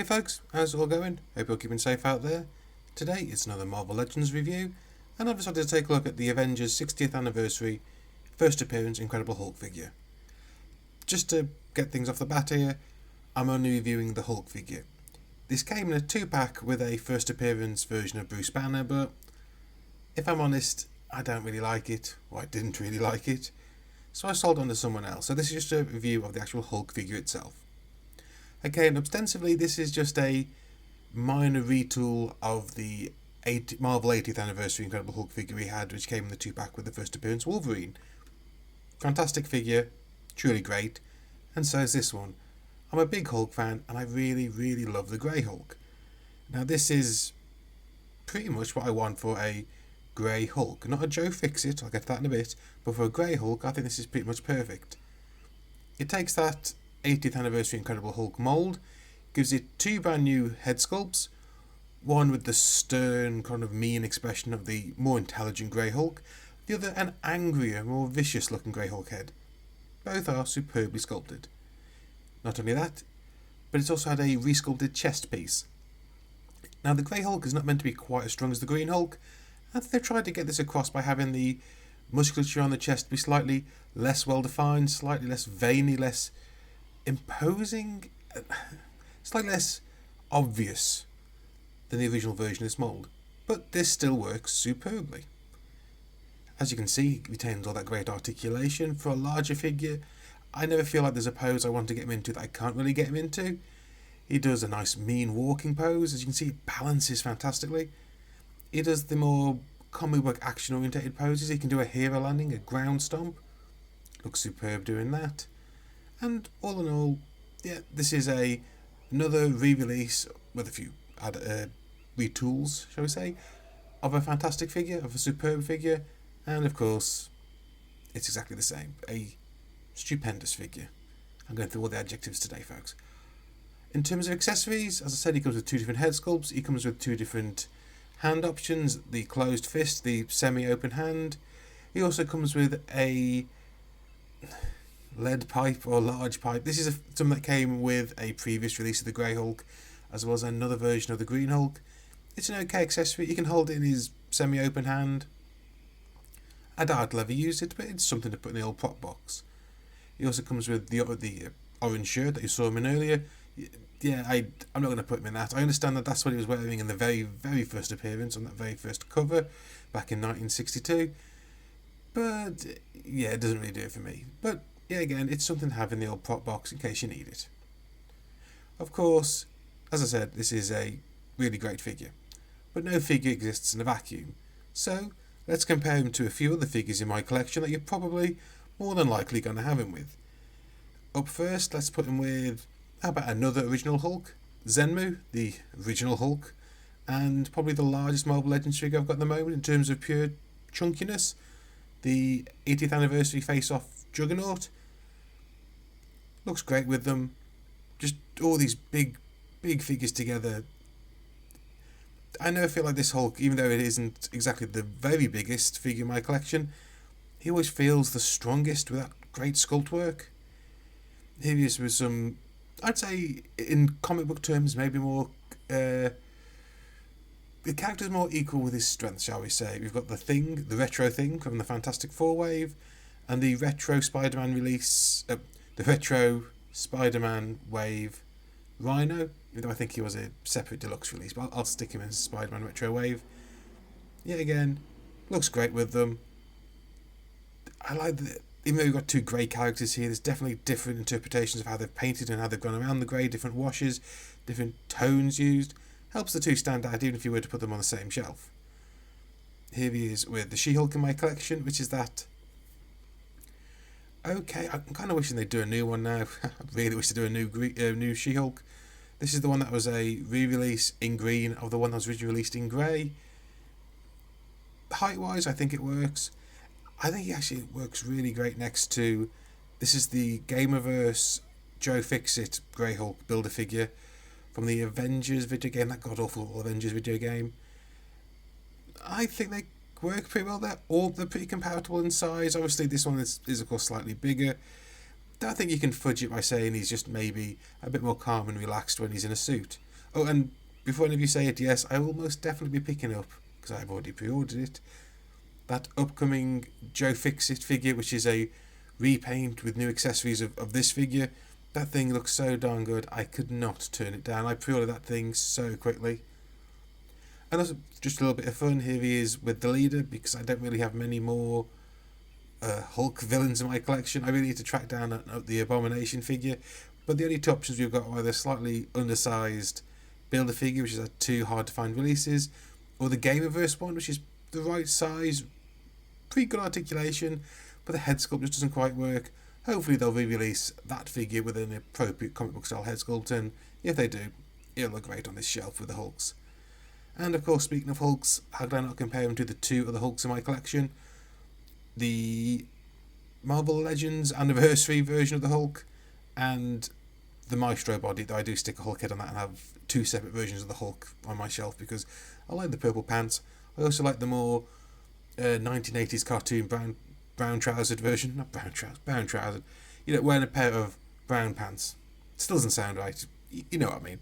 folks, how's it all going? Hope you're keeping safe out there. Today it's another Marvel Legends review, and I've decided to take a look at the Avengers 60th anniversary first appearance Incredible Hulk figure. Just to get things off the bat here, I'm only reviewing the Hulk figure. This came in a 2-pack with a first appearance version of Bruce Banner, but if I'm honest, I don't really like it, or I didn't really like it, so I sold on to someone else. So this is just a review of the actual Hulk figure itself. Okay, and ostensibly this is just a minor retool of the Marvel 80th anniversary Incredible Hulk figure we had, which came in the 2-pack with the first appearance Wolverine. Fantastic figure, truly great, and so is this one. I'm a big Hulk fan, and I really love the Grey Hulk. Now this is pretty much what I want for a Grey Hulk. Not a Joe Fix-It, I'll get to that in a bit, but for a Grey Hulk I think this is pretty much perfect. It takes that 80th anniversary Incredible Hulk mould, gives it 2 brand new head sculpts, one with the stern kind of mean expression of the more intelligent Grey Hulk, the other an angrier, more vicious looking Grey Hulk head. Both are superbly sculpted. Not only that, but it's also had a resculpted chest piece. Now the Grey Hulk is not meant to be quite as strong as the Green Hulk, and they've tried to get this across by having the musculature on the chest be slightly less well defined, slightly less veiny, less imposing, slightly less obvious than the original version of this mould, but this still works superbly. As you can see, it retains all that great articulation. For a larger figure, I never feel like there's a pose I want to get him into that I can't really get him into. He does a nice mean walking pose. As you can see, it balances fantastically. He does the more comic book action orientated poses. He can do a hero landing, a ground stomp. Looks superb doing that. And all in all, yeah, this is another re-release with a few retools, shall we say, of a fantastic figure, of a superb figure, and of course, it's exactly the same. A stupendous figure. I'm going through all the adjectives today, folks. In terms of accessories, as I said, he comes with 2 different head sculpts. He comes with 2 different hand options, the closed fist, the semi-open hand. He also comes with a lead pipe or large pipe. This is something that came with a previous release of the Grey Hulk, as well as another version of the Green Hulk. It's an okay accessory. You can hold it in his semi-open hand. I doubt I'll ever use it, but it's something to put in the old prop box. He also comes with the orange shirt that you saw him in earlier. Yeah, I'm not going to put him in that. I understand that that's what he was wearing in the very first appearance on that very first cover back in 1962. But yeah, it doesn't really do it for me. But yeah, again, it's something to have in the old prop box in case you need it. Of course, as I said, this is a really great figure, but no figure exists in a vacuum. So let's compare him to a few other figures in my collection that you're probably more than likely going to have him with. Up first, let's put him with, how about another original Hulk? Zenmu, the original Hulk, and probably the largest Marvel Legends figure I've got at the moment in terms of pure chunkiness, the 80th anniversary face-off Juggernaut. Looks great with them. Just all these big figures together. I never feel like this Hulk, even though it isn't exactly the very biggest figure in my collection, he always feels the strongest with that great sculpt work. Here he is with some, I'd say in comic book terms, maybe more, the character's more equal with his strength, shall we say. We've got the Thing, the retro Thing from the Fantastic Four wave, and the retro Spider-Man release, the retro Spider-Man wave Rhino, even though I think he was a separate deluxe release, but I'll stick him as Spider-Man retro wave. Yet again, looks great with them. I like that, even though we've got 2 grey characters here, there's definitely different interpretations of how they've painted and how they've gone around the grey, different washes, different tones used. Helps the 2 stand out even if you were to put them on the same shelf. Here he is with the She-Hulk in my collection, which is that. Okay, I'm kind of wishing they'd do a new one now. I really wish they'd do a new She-Hulk. This is the one that was a re-release in green of the one that was originally released in grey. Height-wise, I think it works. I think it actually works really great next to, this is the Gamerverse Joe Fix-It Grey Hulk Build-A-Figure from the Avengers video game, that god-awful Avengers video game. I think they work pretty well there. They're pretty compatible in size. Obviously this one is of course slightly bigger. I think you can fudge it by saying he's just maybe a bit more calm and relaxed when he's in a suit. Oh, and before any of you say it, yes, I will most definitely be picking up, because I've already pre-ordered it, that upcoming Joe Fixit figure, which is a repaint with new accessories of this figure. That thing looks so darn good, I could not turn it down. I pre-ordered that thing so quickly. And also, just a little bit of fun, here he is with the leader, because I don't really have many more Hulk villains in my collection. I really need to track down the Abomination figure, but the only two options we've got are the slightly undersized Builder figure, which is 2 hard to find releases, or the Gamerverse one, which is the right size, pretty good articulation, but the head sculpt just doesn't quite work. Hopefully they'll re-release that figure with an appropriate comic book style head sculpt, and if they do, it'll look great on this shelf with the Hulks. And of course, speaking of Hulks, how could I not compare them to the 2 other Hulks in my collection? The Marvel Legends Anniversary version of the Hulk, and the Maestro body, though I do stick a Hulk head on that and have 2 separate versions of the Hulk on my shelf because I like the purple pants. I also like the more 1980s cartoon brown trousered version. Not brown trousered. You know, wearing a pair of brown pants. Still doesn't sound right. You know what I mean.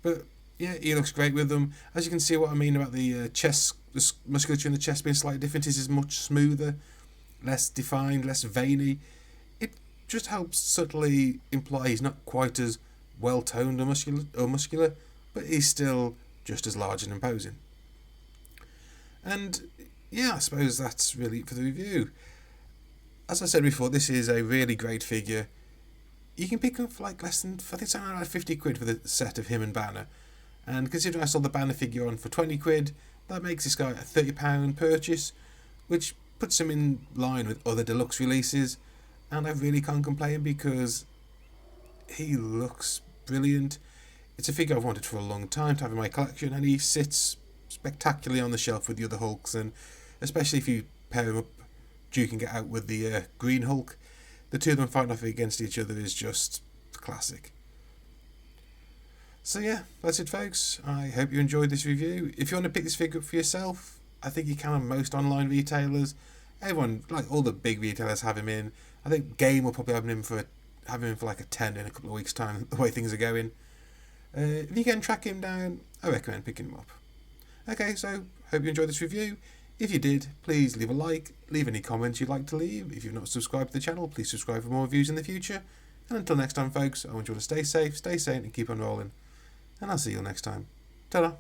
But yeah, he looks great with them. As you can see, what I mean about the chest, the musculature in the chest being slightly different is much smoother, less defined, less veiny. It just helps subtly imply he's not quite as well toned or muscular, but he's still just as large and imposing. And yeah, I suppose that's really it for the review. As I said before, this is a really great figure. You can pick up for like less than, I think it's around like 50 quid for the set of him and Banner. And considering I saw the Banner figure on for 20 quid, that makes this guy a £30 purchase, which puts him in line with other deluxe releases. And I really can't complain because he looks brilliant. It's a figure I've wanted for a long time to have in my collection, and he sits spectacularly on the shelf with the other Hulks, and especially if you pair him up, duking it out with the Green Hulk, the two of them fighting off against each other is just classic. So yeah, that's it folks. I hope you enjoyed this review. If you want to pick this figure up for yourself, I think you can on most online retailers. Everyone, like all the big retailers, have him in. I think Game will probably have him for like a 10 in a couple of weeks' time, the way things are going. If you can track him down, I recommend picking him up. Okay, so hope you enjoyed this review. If you did, please leave a like, leave any comments you'd like to leave. If you've not subscribed to the channel, please subscribe for more reviews in the future. And until next time folks, I want you all to stay safe, stay sane and keep on rolling. And I'll see you all next time. Ta-da!